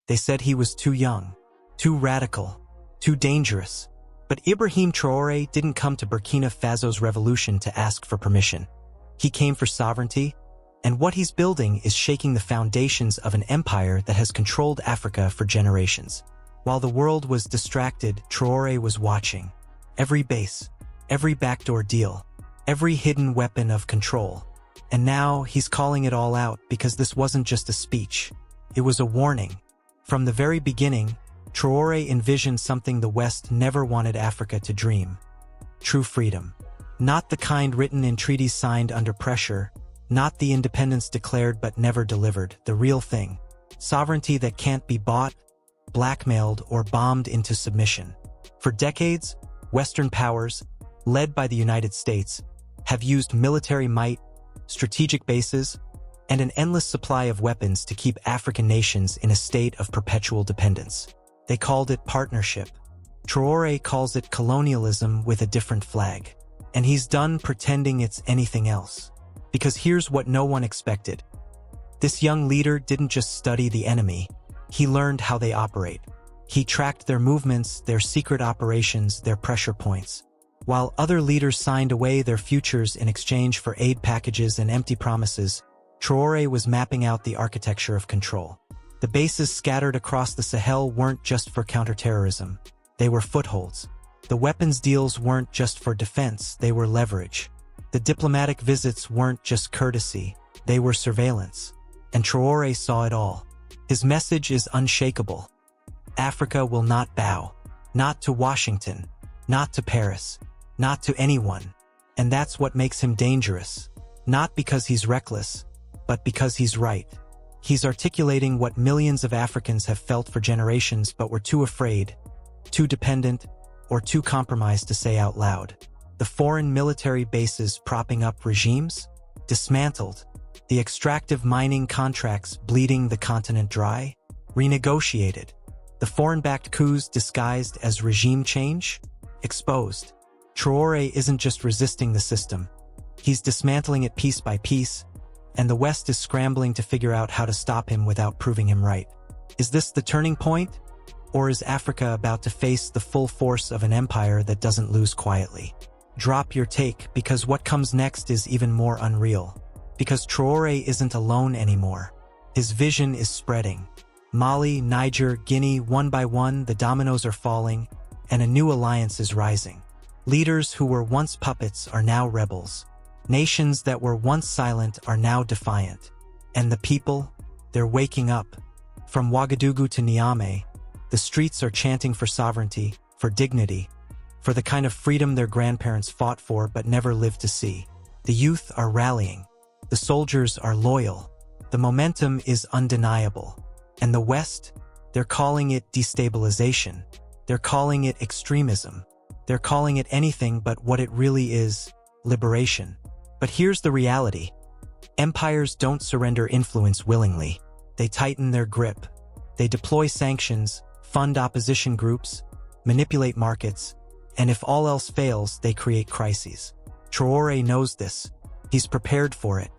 They said he was too young, too radical, too dangerous. But Ibrahim Traoré didn't come to Burkina Faso's revolution to ask for permission. He came for sovereignty, and what he's building is shaking the foundations of an empire that has controlled Africa for generations. While the world was distracted, Traoré was watching. Every base, every backdoor deal, every hidden weapon of control. And now he's calling it all out because this wasn't just a speech. It was a warning. From the very beginning, Traoré envisioned something the West never wanted Africa to dream. True freedom. Not the kind written in treaties signed under pressure, not the independence declared but never delivered, the real thing. Sovereignty that can't be bought, blackmailed, or bombed into submission. For decades, Western powers, led by the United States, have used military might, strategic bases, and an endless supply of weapons to keep African nations in a state of perpetual dependence. They called it partnership. Traoré calls it colonialism with a different flag. And he's done pretending it's anything else. Because here's what no one expected. This young leader didn't just study the enemy, he learned how they operate. He tracked their movements, their secret operations, their pressure points. While other leaders signed away their futures in exchange for aid packages and empty promises, Traoré was mapping out the architecture of control. The bases scattered across the Sahel weren't just for counterterrorism. They were footholds. The weapons deals weren't just for defense, they were leverage. The diplomatic visits weren't just courtesy, they were surveillance. And Traoré saw it all. His message is unshakable. Africa will not bow. Not to Washington. Not to Paris. Not to anyone. And that's what makes him dangerous. Not because he's reckless, but because he's right. He's articulating what millions of Africans have felt for generations but were too afraid, too dependent, or too compromised to say out loud. The foreign military bases propping up regimes? Dismantled. The extractive mining contracts bleeding the continent dry? Renegotiated. The foreign-backed coups disguised as regime change? Exposed. Traoré isn't just resisting the system. He's dismantling it piece by piece, and the West is scrambling to figure out how to stop him without proving him right. Is this the turning point? Or is Africa about to face the full force of an empire that doesn't lose quietly? Drop your take, because what comes next is even more unreal. Because Traoré isn't alone anymore. His vision is spreading. Mali, Niger, Guinea, one by one, the dominoes are falling, and a new alliance is rising. Leaders who were once puppets are now rebels. Nations that were once silent are now defiant. And the people, they're waking up. From Ouagadougou to Niamey, the streets are chanting for sovereignty, for dignity, for the kind of freedom their grandparents fought for but never lived to see. The youth are rallying. The soldiers are loyal. The momentum is undeniable. And the West, they're calling it destabilization. They're calling it extremism. They're calling it anything but what it really is, liberation. But here's the reality. Empires don't surrender influence willingly. They tighten their grip. They deploy sanctions, fund opposition groups, manipulate markets, and if all else fails, they create crises. Traoré knows this. He's prepared for it.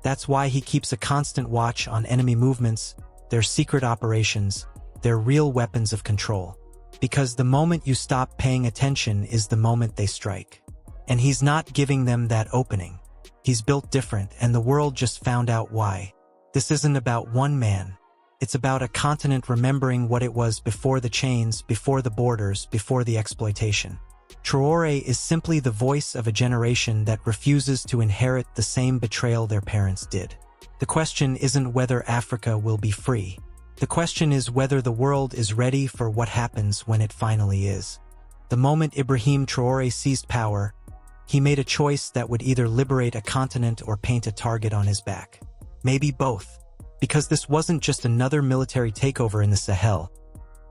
That's why he keeps a constant watch on enemy movements, their secret operations, their real weapons of control. Because the moment you stop paying attention is the moment they strike. And he's not giving them that opening. He's built different, and the world just found out why. This isn't about one man. It's about a continent remembering what it was before the chains, before the borders, before the exploitation. Traoré is simply the voice of a generation that refuses to inherit the same betrayal their parents did. The question isn't whether Africa will be free. The question is whether the world is ready for what happens when it finally is. The moment Ibrahim Traoré seized power, he made a choice that would either liberate a continent or paint a target on his back. Maybe both. Because this wasn't just another military takeover in the Sahel.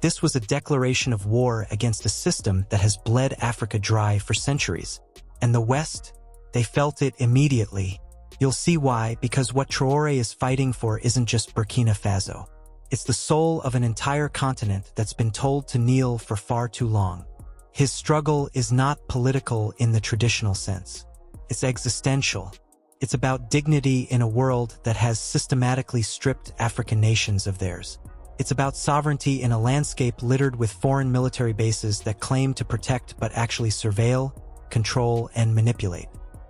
This was a declaration of war against a system that has bled Africa dry for centuries. And the West? They felt it immediately. You'll see why, because what Traoré is fighting for isn't just Burkina Faso. It's the soul of an entire continent that's been told to kneel for far too long. His struggle is not political in the traditional sense. It's existential. It's about dignity in a world that has systematically stripped African nations of theirs. It's about sovereignty in a landscape littered with foreign military bases that claim to protect but actually surveil, control, and manipulate.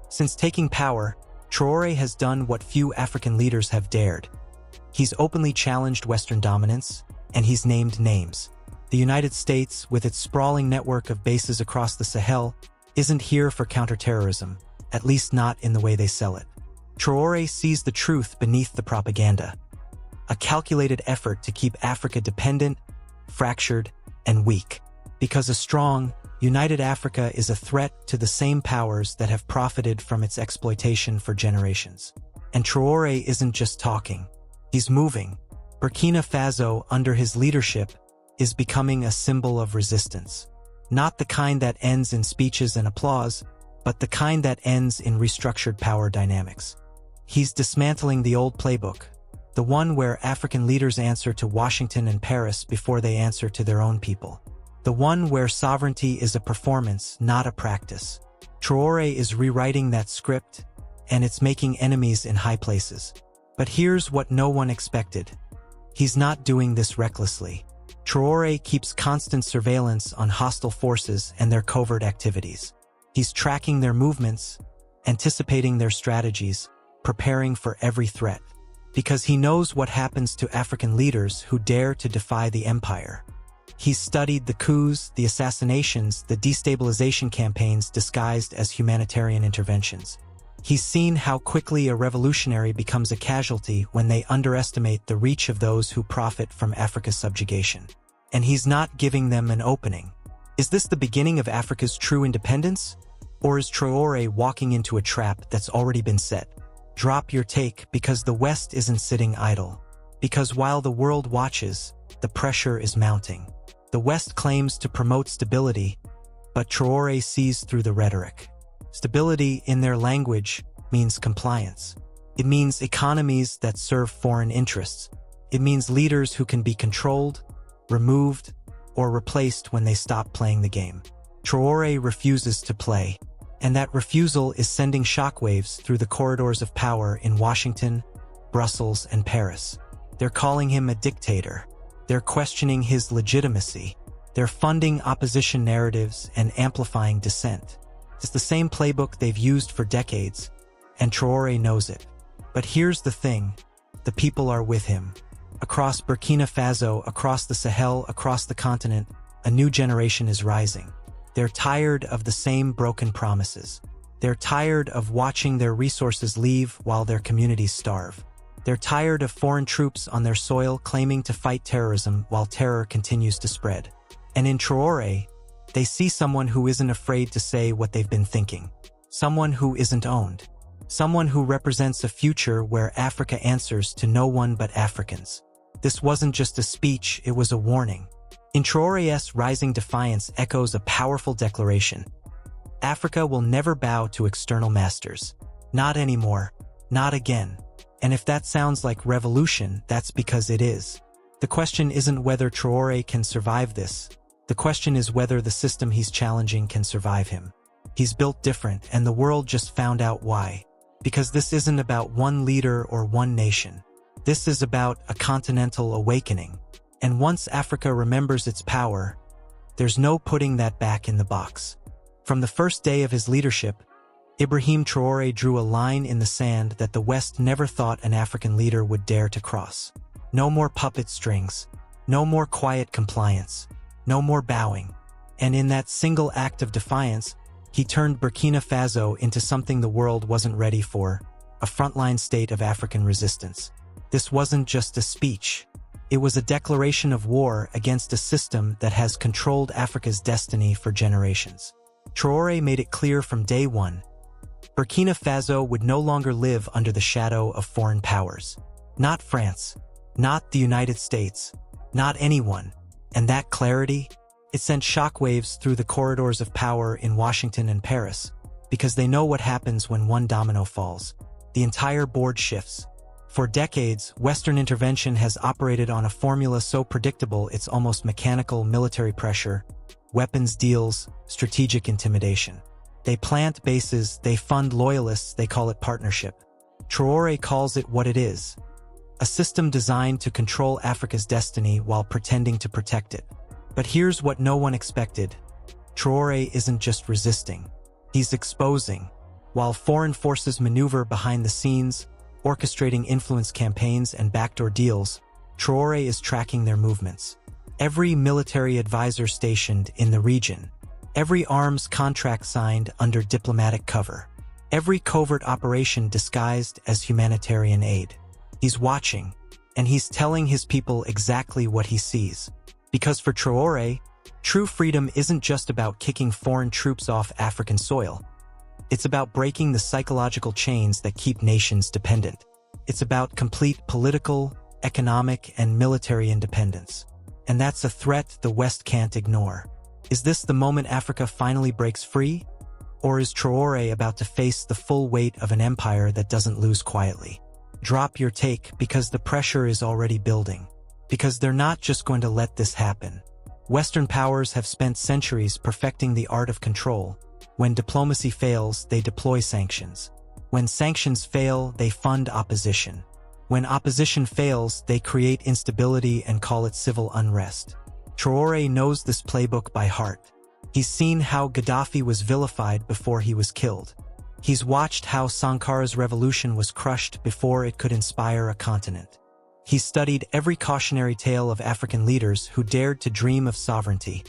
Since taking power, Traoré has done what few African leaders have dared. He's openly challenged Western dominance, and he's named names. The United States, with its sprawling network of bases across the Sahel, isn't here for counterterrorism, at least not in the way they sell it. Traoré sees the truth beneath the propaganda. A calculated effort to keep Africa dependent, fractured, and weak. Because a strong, united Africa is a threat to the same powers that have profited from its exploitation for generations. And Traoré isn't just talking. He's moving. Burkina Faso, under his leadership, is becoming a symbol of resistance. Not the kind that ends in speeches and applause, but the kind that ends in restructured power dynamics. He's dismantling the old playbook, the one where African leaders answer to Washington and Paris before they answer to their own people. The one where sovereignty is a performance, not a practice. Traoré is rewriting that script, and it's making enemies in high places. But here's what no one expected. He's not doing this recklessly. Traoré keeps constant surveillance on hostile forces and their covert activities. He's tracking their movements, anticipating their strategies, preparing for every threat. Because he knows what happens to African leaders who dare to defy the empire. He's studied the coups, the assassinations, the destabilization campaigns disguised as humanitarian interventions. He's seen how quickly a revolutionary becomes a casualty when they underestimate the reach of those who profit from Africa's subjugation. And he's not giving them an opening. Is this the beginning of Africa's true independence? Or is Traoré walking into a trap that's already been set? Drop your take, because the West isn't sitting idle. Because while the world watches, the pressure is mounting. The West claims to promote stability, but Traoré sees through the rhetoric. Stability, in their language, means compliance. It means economies that serve foreign interests. It means leaders who can be controlled, removed, or replaced when they stop playing the game. Traoré refuses to play, and that refusal is sending shockwaves through the corridors of power in Washington, Brussels, and Paris. They're calling him a dictator. They're questioning his legitimacy. They're funding opposition narratives and amplifying dissent. It's the same playbook they've used for decades, and Traoré knows it. But here's the thing, the people are with him. Across Burkina Faso, across the Sahel, across the continent, a new generation is rising. They're tired of the same broken promises. They're tired of watching their resources leave while their communities starve. They're tired of foreign troops on their soil claiming to fight terrorism while terror continues to spread. And in Traoré, they see someone who isn't afraid to say what they've been thinking. Someone who isn't owned. Someone who represents a future where Africa answers to no one but Africans. This wasn't just a speech, it was a warning. In Traoré's rising defiance echoes a powerful declaration. Africa will never bow to external masters. Not anymore. Not again. And if that sounds like revolution, that's because it is. The question isn't whether Traoré can survive this. The question is whether the system he's challenging can survive him. He's built different, and the world just found out why. Because this isn't about one leader or one nation. This is about a continental awakening. And once Africa remembers its power, there's no putting that back in the box. From the first day of his leadership, Ibrahim Traoré drew a line in the sand that the West never thought an African leader would dare to cross. No more puppet strings. No more quiet compliance. No more bowing. And in that single act of defiance, he turned Burkina Faso into something the world wasn't ready for, a frontline state of African resistance. This wasn't just a speech. It was a declaration of war against a system that has controlled Africa's destiny for generations. Traoré made it clear from day one, Burkina Faso would no longer live under the shadow of foreign powers. Not France, not the United States, not anyone. And that clarity, it sent shockwaves through the corridors of power in Washington and Paris, because they know what happens when one domino falls. The entire board shifts. For decades, Western intervention has operated on a formula so predictable it's almost mechanical: military pressure, weapons deals, strategic intimidation. They plant bases, they fund loyalists, they call it partnership. Traoré calls it what it is: a system designed to control Africa's destiny while pretending to protect it. But here's what no one expected. Traoré isn't just resisting. He's exposing. While foreign forces maneuver behind the scenes, orchestrating influence campaigns and backdoor deals, Traoré is tracking their movements. Every military advisor stationed in the region, every arms contract signed under diplomatic cover, every covert operation disguised as humanitarian aid. He's watching, and he's telling his people exactly what he sees. Because for Traoré, true freedom isn't just about kicking foreign troops off African soil. It's about breaking the psychological chains that keep nations dependent. It's about complete political, economic, and military independence. And that's a threat the West can't ignore. Is this the moment Africa finally breaks free? Or is Traoré about to face the full weight of an empire that doesn't lose quietly? Drop your take, because the pressure is already building. Because they're not just going to let this happen. Western powers have spent centuries perfecting the art of control. When diplomacy fails, they deploy sanctions. When sanctions fail, they fund opposition. When opposition fails, they create instability and call it civil unrest. Traoré knows this playbook by heart. He's seen how Gaddafi was vilified before he was killed. He's watched how Sankara's revolution was crushed before it could inspire a continent. He's studied every cautionary tale of African leaders who dared to dream of sovereignty,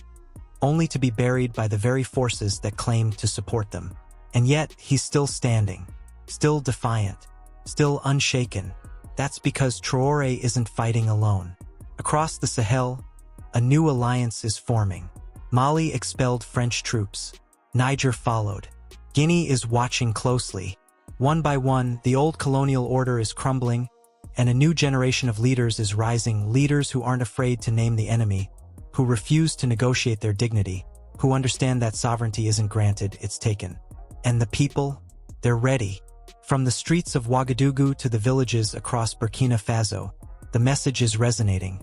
only to be buried by the very forces that claimed to support them. And yet, he's still standing, still defiant, still unshaken. That's because Traoré isn't fighting alone. Across the Sahel, a new alliance is forming. Mali expelled French troops. Niger followed. Guinea is watching closely. One by one, the old colonial order is crumbling, and a new generation of leaders is rising, leaders who aren't afraid to name the enemy, who refuse to negotiate their dignity, who understand that sovereignty isn't granted, it's taken. And the people? They're ready. From the streets of Ouagadougou to the villages across Burkina Faso, the message is resonating.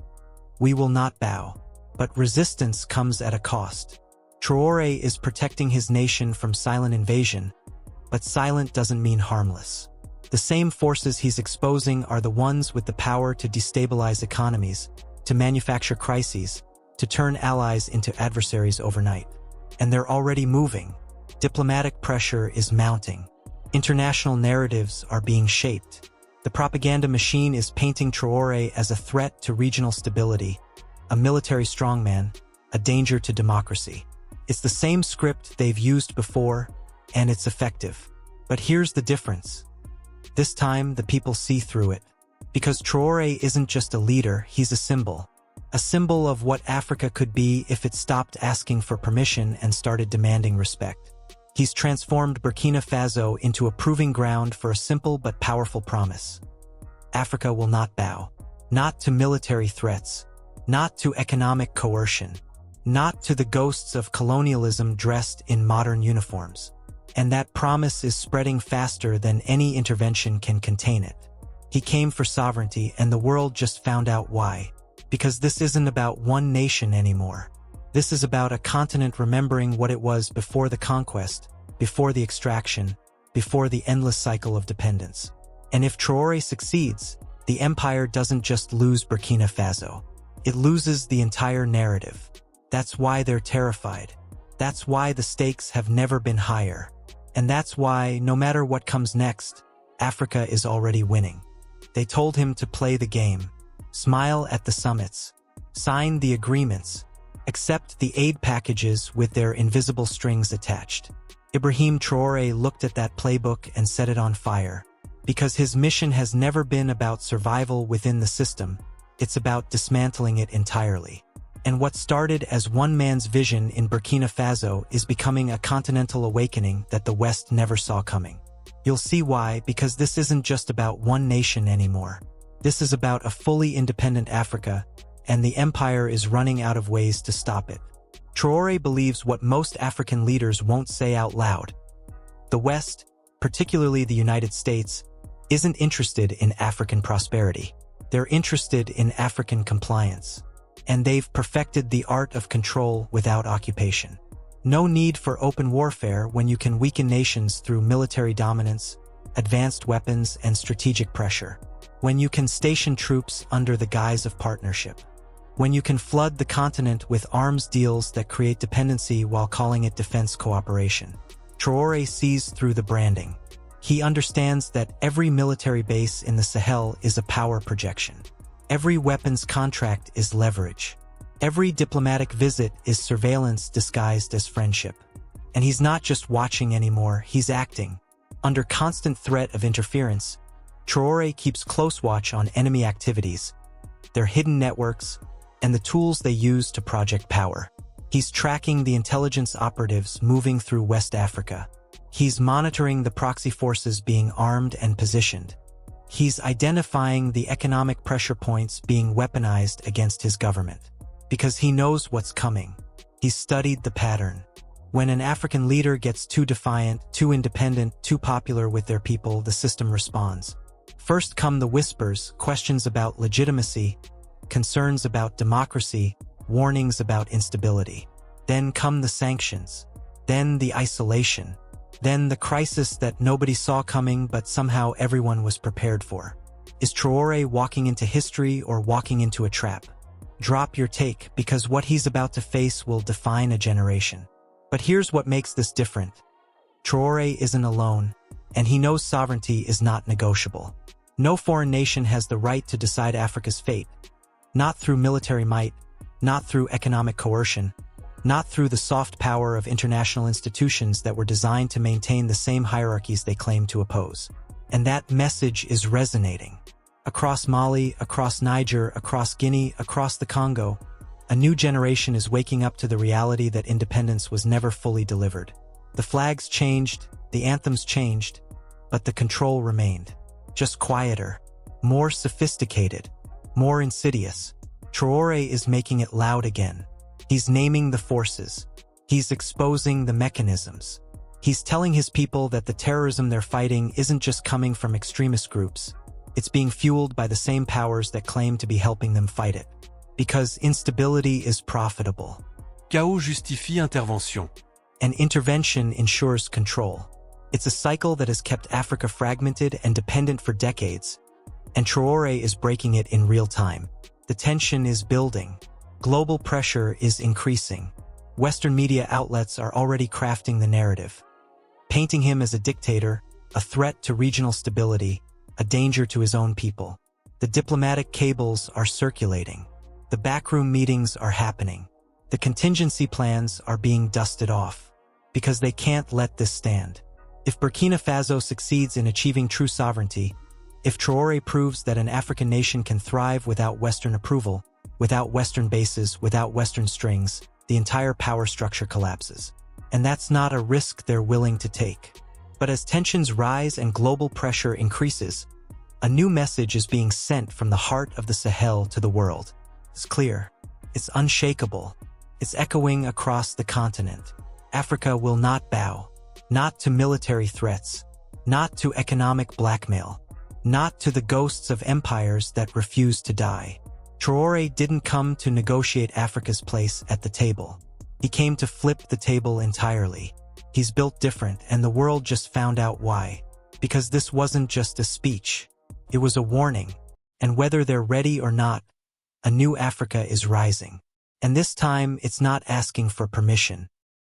We will not bow. But resistance comes at a cost. Traoré is protecting his nation from silent invasion, but silent doesn't mean harmless. The same forces he's exposing are the ones with the power to destabilize economies, to manufacture crises, to turn allies into adversaries overnight. And they're already moving. Diplomatic pressure is mounting. International narratives are being shaped. The propaganda machine is painting Traoré as a threat to regional stability, a military strongman, a danger to democracy. It's the same script they've used before, and it's effective. But here's the difference. This time, the people see through it. Because Traoré isn't just a leader, he's a symbol. A symbol of what Africa could be if it stopped asking for permission and started demanding respect. He's transformed Burkina Faso into a proving ground for a simple but powerful promise. Africa will not bow. Not to military threats. Not to economic coercion. Not to the ghosts of colonialism dressed in modern uniforms. And that promise is spreading faster than any intervention can contain it. He came for sovereignty, and the world just found out why. Because this isn't about one nation anymore. This is about a continent remembering what it was before the conquest, before the extraction, before the endless cycle of dependence. And if Traoré succeeds, the empire doesn't just lose Burkina Faso. It loses the entire narrative. That's why they're terrified. That's why the stakes have never been higher. And that's why, no matter what comes next, Africa is already winning. They told him to play the game, smile at the summits, sign the agreements, accept the aid packages with their invisible strings attached. Ibrahim Traoré looked at that playbook and set it on fire. Because his mission has never been about survival within the system, it's about dismantling it entirely. And what started as one man's vision in Burkina Faso is becoming a continental awakening that the West never saw coming. You'll see why, because this isn't just about one nation anymore. This is about a fully independent Africa, and the empire is running out of ways to stop it. Traoré believes what most African leaders won't say out loud. The West, particularly the United States, isn't interested in African prosperity. They're interested in African compliance. And they've perfected the art of control without occupation. No need for open warfare when you can weaken nations through military dominance, advanced weapons, and strategic pressure. when you can station troops under the guise of partnership, when you can flood the continent with arms deals that create dependency while calling it defense cooperation. Traore sees through the branding. He understands that every military base in the Sahel is a power projection. Every weapons contract is leverage. Every diplomatic visit is surveillance disguised as friendship. And he's not just watching anymore, he's acting. Under constant threat of interference, Traore keeps close watch on enemy activities, their hidden networks, and the tools they use to project power. He's tracking the intelligence operatives moving through West Africa. He's monitoring the proxy forces being armed and positioned. He's identifying the economic pressure points being weaponized against his government. Because he knows what's coming. He's studied the pattern. When an African leader gets too defiant, too independent, too popular with their people, the system responds. First come the whispers, questions about legitimacy, concerns about democracy, warnings about instability. Then come the sanctions. Then the isolation. Then the crisis that nobody saw coming but somehow everyone was prepared for. Is Traore walking into history or walking into a trap? Drop your take, because what he's about to face will define a generation. But here's what makes this different. Traore isn't alone, and he knows sovereignty is not negotiable. No foreign nation has the right to decide Africa's fate. Not through military might, not through economic coercion, not through the soft power of international institutions that were designed to maintain the same hierarchies they claim to oppose. And that message is resonating. Across Mali, across Niger, across Guinea, across the Congo, a new generation is waking up to the reality that independence was never fully delivered. The flags changed, the anthems changed, but the control remained. Just quieter, more sophisticated, more insidious. Traore is making it loud again. He's naming the forces. He's exposing the mechanisms. He's telling his people that the terrorism they're fighting isn't just coming from extremist groups. It's being fueled by the same powers that claim to be helping them fight it. Because instability is profitable. Chaos justifie intervention. And intervention ensures control. It's a cycle that has kept Africa fragmented and dependent for decades, and Traore is breaking it in real time. The tension is building. Global pressure is increasing. Western media outlets are already crafting the narrative, painting him as a dictator, a threat to regional stability, a danger to his own people. The diplomatic cables are circulating. The backroom meetings are happening. The contingency plans are being dusted off. Because they can't let this stand. If Burkina Faso succeeds in achieving true sovereignty, if Traore proves that an African nation can thrive without Western approval, without Western bases, without Western strings, the entire power structure collapses. And that's not a risk they're willing to take. But as tensions rise and global pressure increases, a new message is being sent from the heart of the Sahel to the world. It's clear. It's unshakable. It's echoing across the continent. Africa will not bow. Not to military threats. Not to economic blackmail. Not to the ghosts of empires that refuse to die. Traore didn't come to negotiate Africa's place at the table. He came to flip the table entirely. He's built different, and the world just found out why. Because this wasn't just a speech. It was a warning. And whether they're ready or not, a new Africa is rising. And this time, it's not asking for permission.